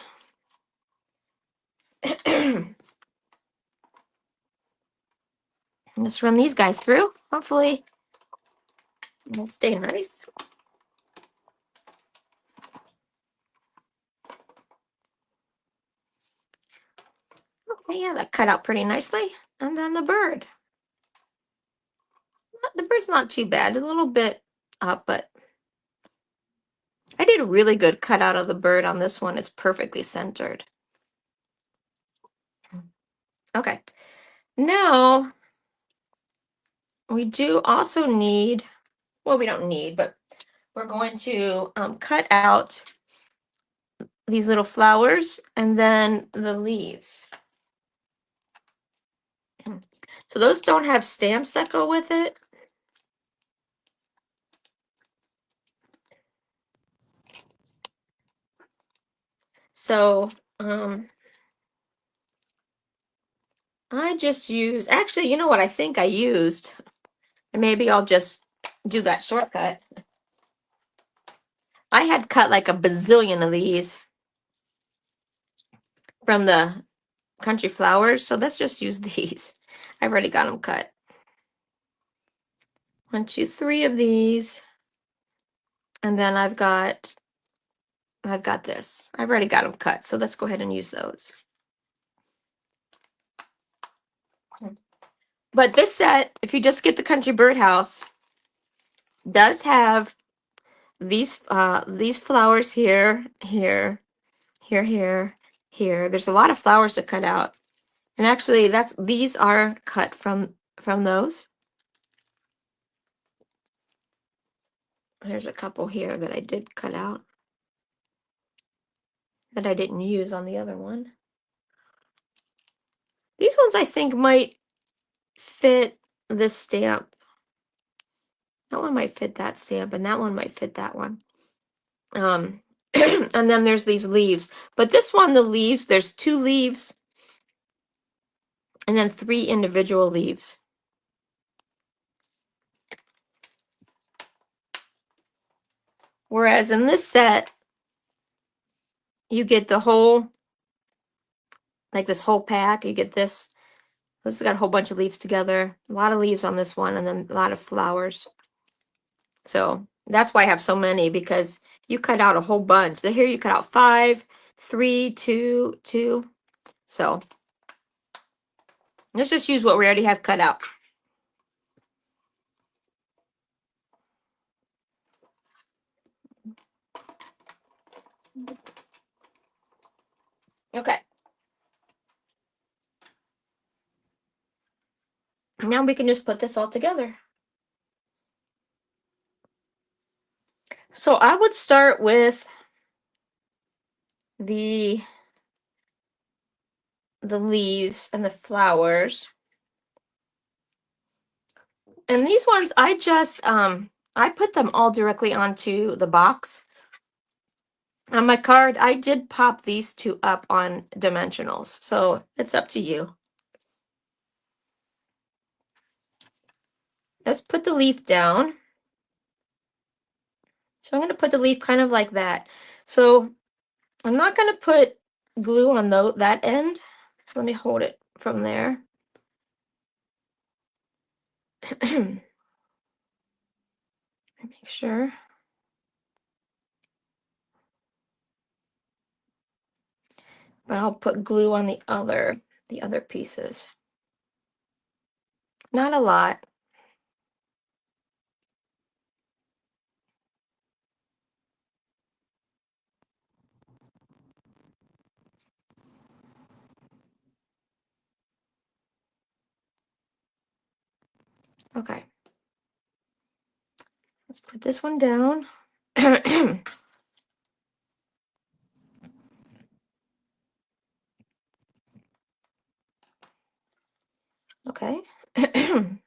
Let's run these guys through. Hopefully they'll stay nice. Okay, yeah, that cut out pretty nicely. And then the bird. The bird's not too bad. It's a little bit up, but I did a really good cutout of the bird on this one. It's perfectly centered. Okay. Now, we do also need, well, we don't need, but we're going to cut out these little flowers and then the leaves. So those don't have stamps that go with it. So I just use, actually, you know what I think I used? And maybe I'll just do that shortcut. I had cut like a bazillion of these from the Country Flowers, so let's just use these. I've already got them cut. 1, 2, 3 of these, and then I've got this. I've already got them cut, so let's go ahead and use those. But this set, if you just get the Country Birdhouse, does have these flowers here, here, here, here, here. There's a lot of flowers to cut out, and actually, these are cut from those. There's a couple here that I did cut out that I didn't use on the other one. These ones I think might fit this stamp. That one might fit that stamp, and that one might fit that one. And then there's these leaves. But this one, the leaves, there's 2 leaves and then 3 individual leaves. Whereas in this set, you get the whole, like this whole pack. You get this. This has got a whole bunch of leaves together. A lot of leaves on this one, and then a lot of flowers. So that's why I have so many, because you cut out a whole bunch. So here you cut out 5, 3, 2, 2. So let's just use what we already have cut out. Okay. Now we can just put this all together. So I would start with the leaves and the flowers. And these ones I just I put them all directly onto the box. On my card, I did pop these two up on dimensionals, so it's up to you. Let's put the leaf down. So I'm going to put the leaf kind of like that. So I'm not going to put glue on that end. So let me hold it from there. Make sure. But I'll put glue on the other pieces. Not a lot. Okay. Let's put this one down. Okay. And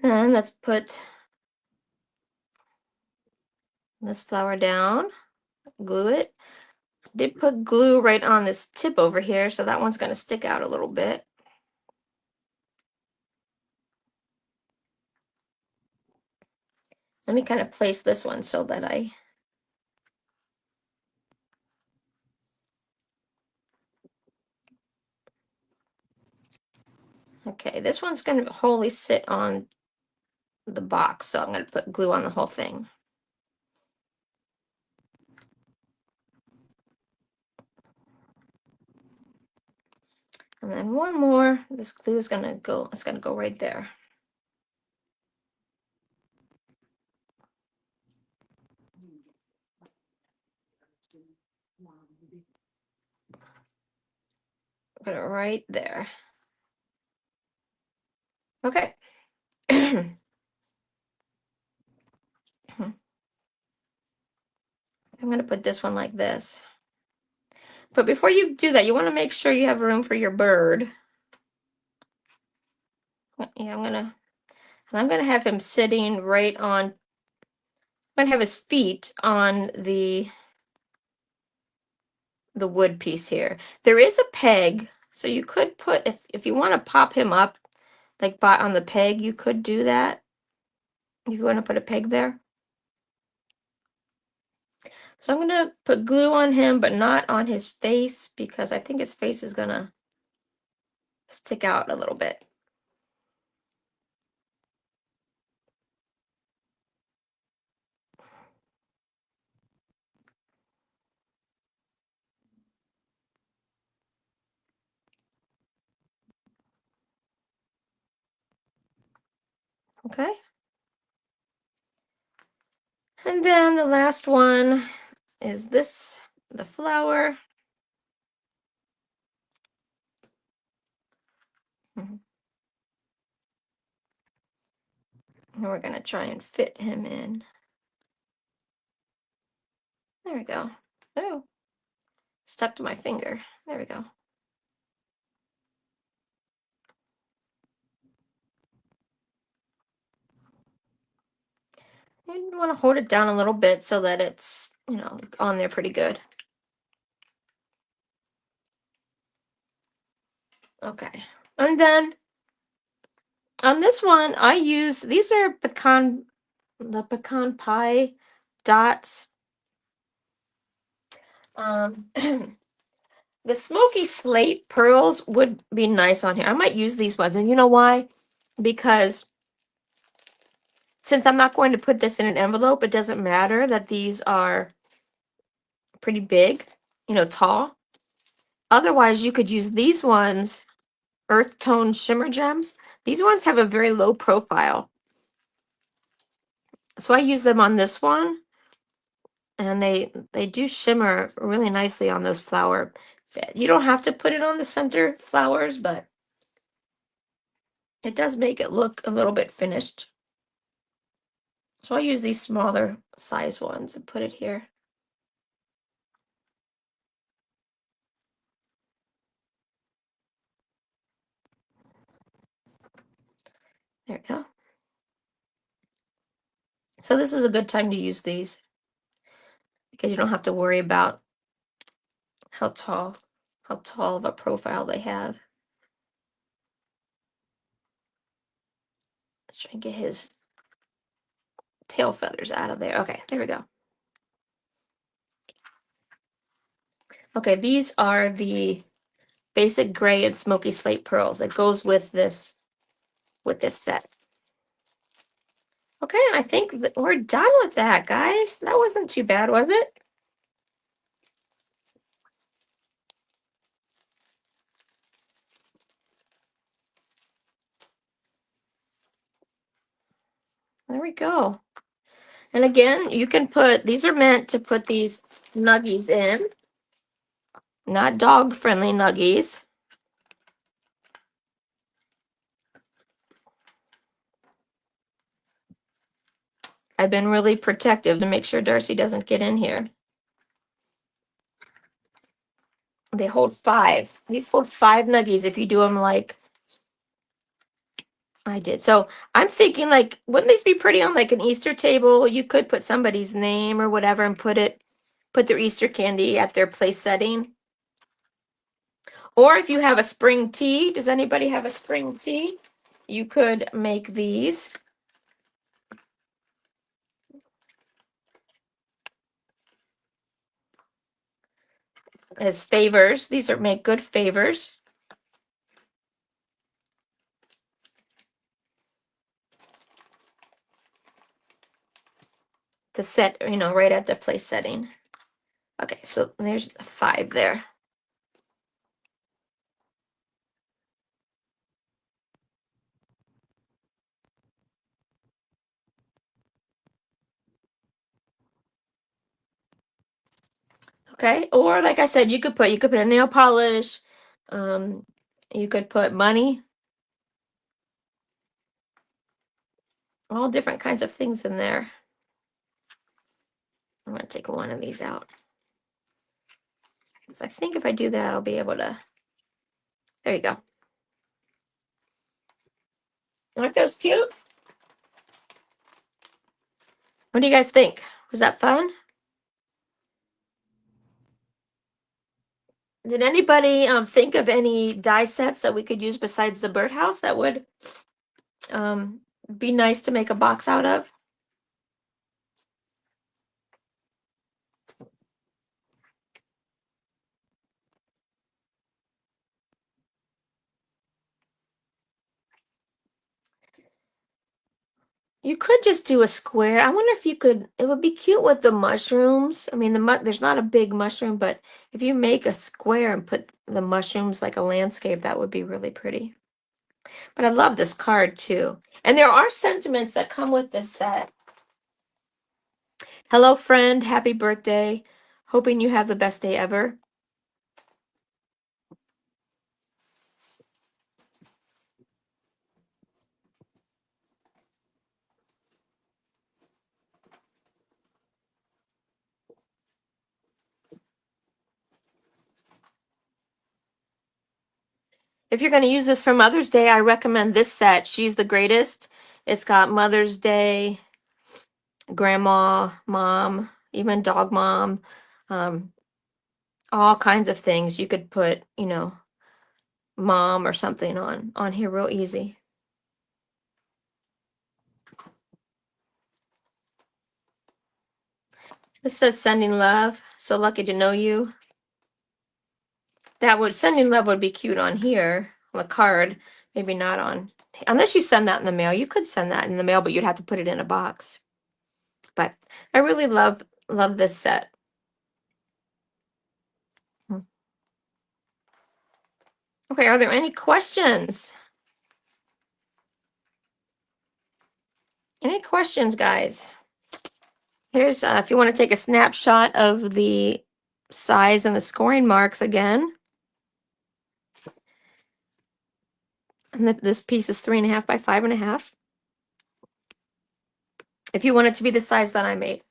then let's put this flower down, glue it. Did put glue right on this tip over here, so that one's going to stick out a little bit. Let me kind of place this one so that okay, this one's going to wholly sit on the box, so I'm going to put glue on the whole thing. And then one more. This glue is going to go, it's going to go right there. Put it right there. Okay. I'm going to put this one like this. But before you do that, you want to make sure you have room for your bird. Yeah, I'm gonna have him sitting right on, I'm gonna have his feet on the wood piece here. There is a peg, so you could put, if you want to pop him up like on the peg, you could do that. If you want to put a peg there. So I'm gonna put glue on him, but not on his face, because I think his face is gonna stick out a little bit. Okay. And then the last one is this, the flower. And we're gonna try and fit him in. There we go. Oh, stuck to my finger. There we go. You want to hold it down a little bit so that it's, on there pretty good. Okay. And then on this one, I use, these are the pecan pie dots. The smoky slate pearls would be nice on here. I might use these ones. And you know why? Because since I'm not going to put this in an envelope, it doesn't matter that these are pretty big, tall. Otherwise, you could use these ones, earth tone shimmer gems. These ones have a very low profile. So I use them on this one, and they do shimmer really nicely on those flower bed. You don't have to put it on the center flowers, but it does make it look a little bit finished. So I use these smaller size ones and put it here. There we go. So this is a good time to use these because you don't have to worry about how tall of a profile they have. Let's try and get his tail feathers out of there. Okay, there we go. Okay, these are the basic gray and smoky slate pearls that goes with this set. Okay, I think that we're done with that, guys. That wasn't too bad, was it? There we go. And again, you can put, these are meant to put these nuggies in, not dog-friendly nuggies. I've been really protective to make sure Darcy doesn't get in here. They hold 5. These hold 5 nuggies if you do them like I did. So I'm thinking, like, wouldn't these be pretty on like an Easter table? You could put somebody's name or whatever and put their Easter candy at their place setting. Or if you have a spring tea, does anybody have a spring tea? You could make these as favors. These are make good favors to set, right at the place setting. Okay, so there's 5 there. Okay, or like I said, you could put a nail polish. You could put money. All different kinds of things in there. I'm going to take one of these out. So I think if I do that, I'll be able to. There you go. Aren't those cute? What do you guys think? Was that fun? Did anybody think of any die sets that we could use besides the birdhouse that would be nice to make a box out of? You could just do a square. I wonder if you could, it would be cute with the mushrooms. I mean, there's not a big mushroom, but if you make a square and put the mushrooms like a landscape, that would be really pretty. But I love this card too. And there are sentiments that come with this set. Hello, friend. Happy birthday. Hoping you have the best day ever. If you're going to use this for Mother's Day, I recommend this set. She's the greatest. It's got Mother's Day, Grandma, Mom, even Dog Mom, um, all kinds of things. You could put, Mom or something on here real easy. This says sending love. So lucky to know you. that would, sending love would be cute on here, on the card. Maybe not on, unless you send that in the mail. You could send that in the mail, but you'd have to put it in a box. But I really love this set. Okay, are there any questions? Any questions, guys? Here's, if you want to take a snapshot of the size and the scoring marks again. And this piece is 3.5 by 5.5. If you want it to be the size that I made.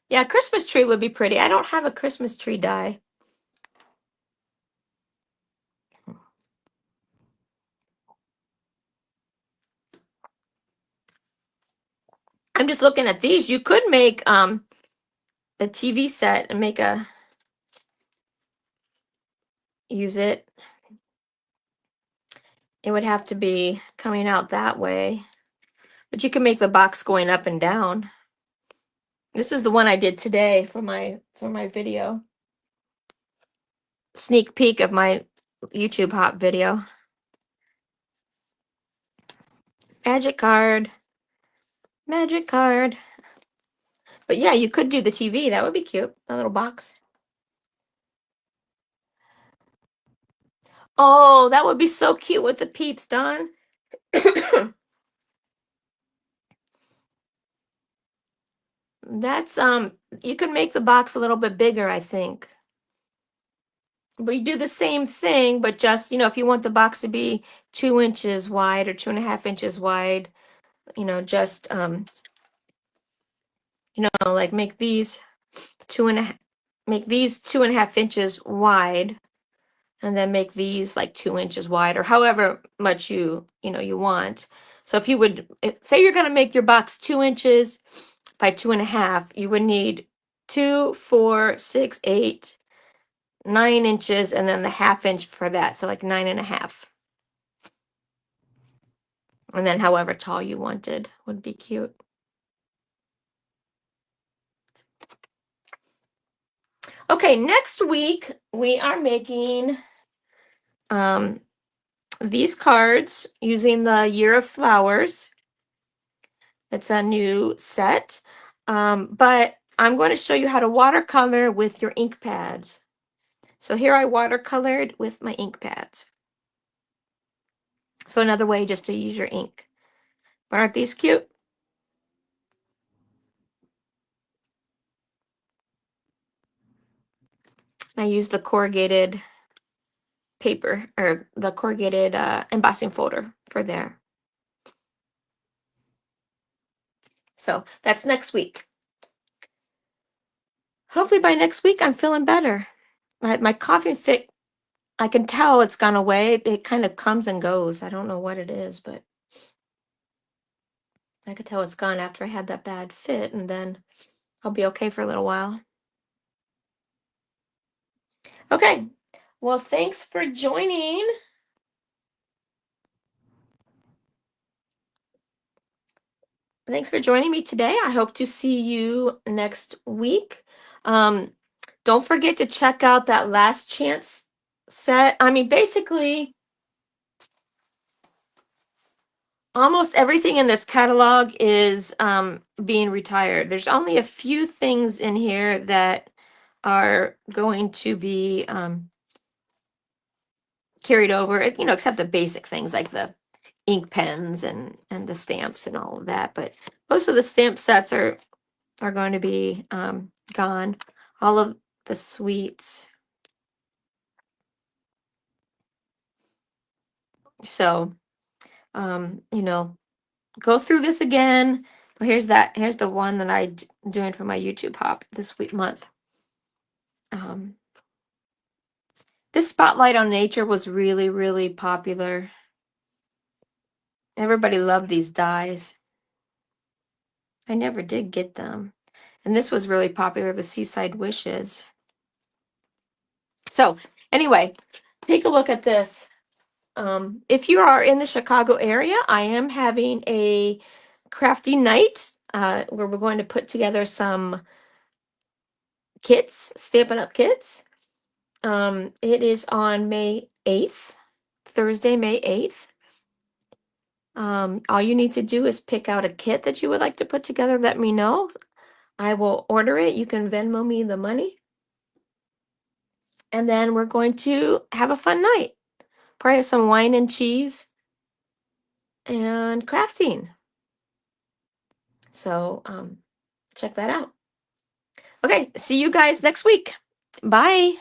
Yeah, Christmas tree would be pretty. I don't have a Christmas tree die. I'm just looking at these. You could make a TV set and use it. It would have to be coming out that way. But you can make the box going up and down. This is the one I did today for my video. Sneak peek of my YouTube hop video. Magic card. Magic card. But yeah, you could do the TV. That would be cute. A little box. Oh, that would be so cute with the peeps, Don. That's you can make the box a little bit bigger, I think. But you do the same thing, but just, if you want the box to be 2 inches wide or 2.5 inches wide, just like make these 2.5 inches wide, and then make these like 2 inches wide, or however much you want. So if you would say you're going to make your box 2 inches by 2.5, you would need 2, 4, 6, 8, 9 inches, and then the 1/2 inch for that. So like 9.5. And then however tall you wanted would be cute. Okay, next week we are making these cards using the Year of Flowers. It's a new set. But I'm going to show you how to watercolor with your ink pads. So here I watercolored with my ink pads. So another way just to use your ink. But aren't these cute? I use the corrugated paper, or the corrugated embossing folder for there. So that's next week. Hopefully by next week I'm feeling better. My coughing fit, I can tell it's gone away. It kind of comes and goes. I don't know what it is, but I could tell it's gone after I had that bad fit, and then I'll be okay for a little while. Okay. Well, thanks for joining. Thanks for joining me today. I hope to see you next week. Don't forget to check out that last chance set. I mean, basically, almost everything in this catalog is being retired. There's only a few things in here that are going to be carried over, except the basic things like the ink pens and the stamps and all of that. But most of the stamp sets are going to be gone. All of the sweets. So, go through this again. But here's the one that I'm doing for my YouTube hop this month. This Spotlight on Nature was really, really popular. Everybody loved these dies. I never did get them. And this was really popular, the Seaside Wishes. So anyway, take a look at this. If you are in the Chicago area, I am having a crafty night where we're going to put together some kits, Stampin' Up kits. It is on May 8th, Thursday, May 8th. All you need to do is pick out a kit that you would like to put together. Let me know. I will order it. You can Venmo me the money. And then we're going to have a fun night. Probably some wine and cheese and crafting. So check that out. Okay, see you guys next week. Bye.